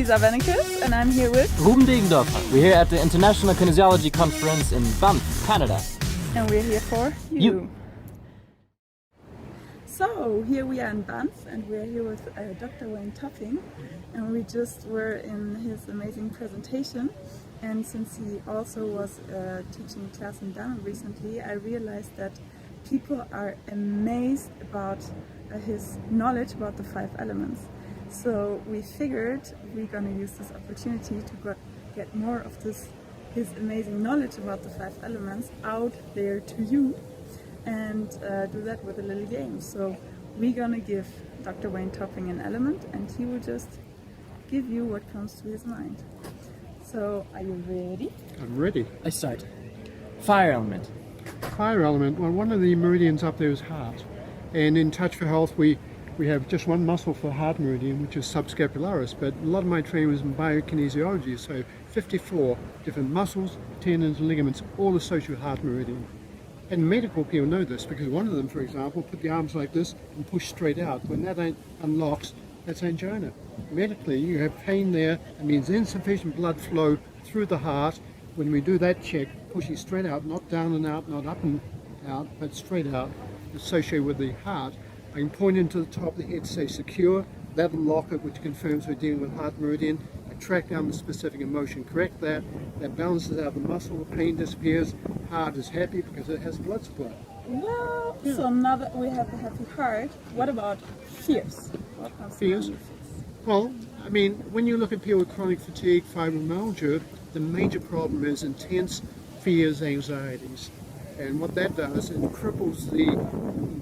Lisa Wennekes, and I'm here with Ruben Degendorfer. We're here at the International Kinesiology Conference in Banff, Canada. and we're here for you. So here we are in Banff, and we're here with Dr. Wayne Topping, and we just were in his amazing presentation. And since he also was teaching a class in Durham recently, I realized that people are amazed about his knowledge about the 5 elements. So we figured we're going to use this opportunity to get more of his amazing knowledge about the 5 elements out there to you, and do that with a little game. So we're going to give Dr. Wayne Topping an element, and he will just give you what comes to his mind. So are you ready? I'm ready. I start. Fire element. Fire element, well, one of the meridians up there is heart. And in Touch for Health, we have just one muscle for heart meridian, which is subscapularis, but a lot of my training was in biokinesiology, so 54 different muscles, tendons, and ligaments, all associated with heart meridian. And medical people know this, because one of them, for example, put the arms like this and push straight out. When that unlocks, that's angina. Medically, you have pain there, it means insufficient blood flow through the heart. When we do that check, pushing straight out, not down and out, not up and out, but straight out, associated with the heart. I can point into the top of the head, say secure, that'll lock it, which confirms we're dealing with heart meridian. I track down the specific emotion, correct that balances out the muscle, the pain disappears, heart is happy because it has blood supply. Well, so now that we have a happy heart, what about fears? What comes to Fears? mind? Well, I mean, when you look at people with chronic fatigue, fibromyalgia, the major problem is intense fears, anxieties. And what that does, it cripples the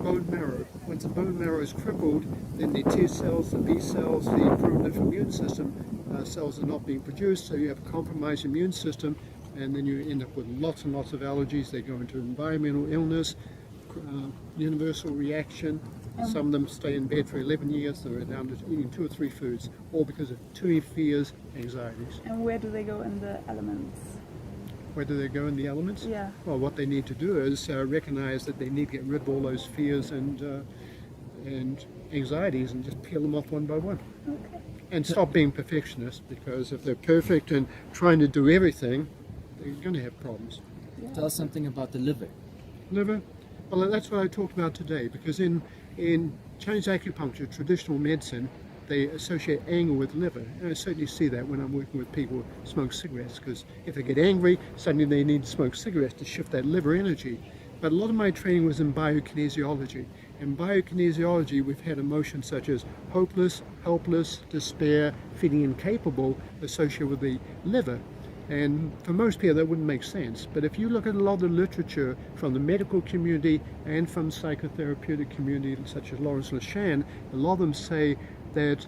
bone marrow. Once the bone marrow is crippled, then the T cells, the B cells, the primitive immune system cells are not being produced, so you have a compromised immune system, and then you end up with lots and lots of allergies. They go into environmental illness, universal reaction. Some of them stay in bed for 11 years, they're down to eating 2 or 3 foods, all because of too many fears, anxieties. And where do they go in the elements? Where do they go in the elements? Yeah. Well, what they need to do is recognize that they need to get rid of all those fears and anxieties and just peel them off one by one. Okay. And stop being perfectionists, because if they're perfect and trying to do everything, they're going to have problems. Tell us something about the liver. Liver? Well, that's what I talked about today, because in Chinese acupuncture, traditional medicine, they associate anger with liver. And I certainly see that when I'm working with people who smoke cigarettes, because if they get angry, suddenly they need to smoke cigarettes to shift that liver energy. But a lot of my training was in biokinesiology. In biokinesiology, we've had emotions such as hopeless, helpless, despair, feeling incapable associated with the liver. And for most people that wouldn't make sense. But if you look at a lot of the literature from the medical community and from psychotherapeutic community such as Lawrence Lashan, a lot of them say that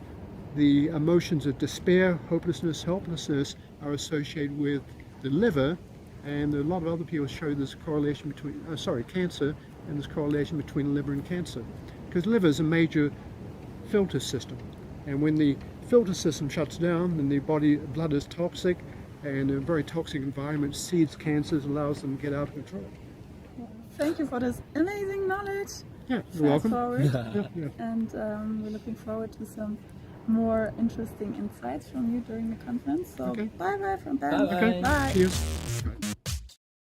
the emotions of despair, hopelessness, helplessness are associated with the liver, and a lot of other people show this correlation between, cancer, and this correlation between liver and cancer. Because liver is a major filter system, and when the filter system shuts down, then the blood is toxic, and a very toxic environment seeds cancers, allows them to get out of control. Thank you for this amazing knowledge. Yeah, you're welcome. Forward. Yeah. And we're looking forward to some more interesting insights from you during the conference. So Okay. bye bye from Ben. Bye-bye. Okay, Bye. cheers.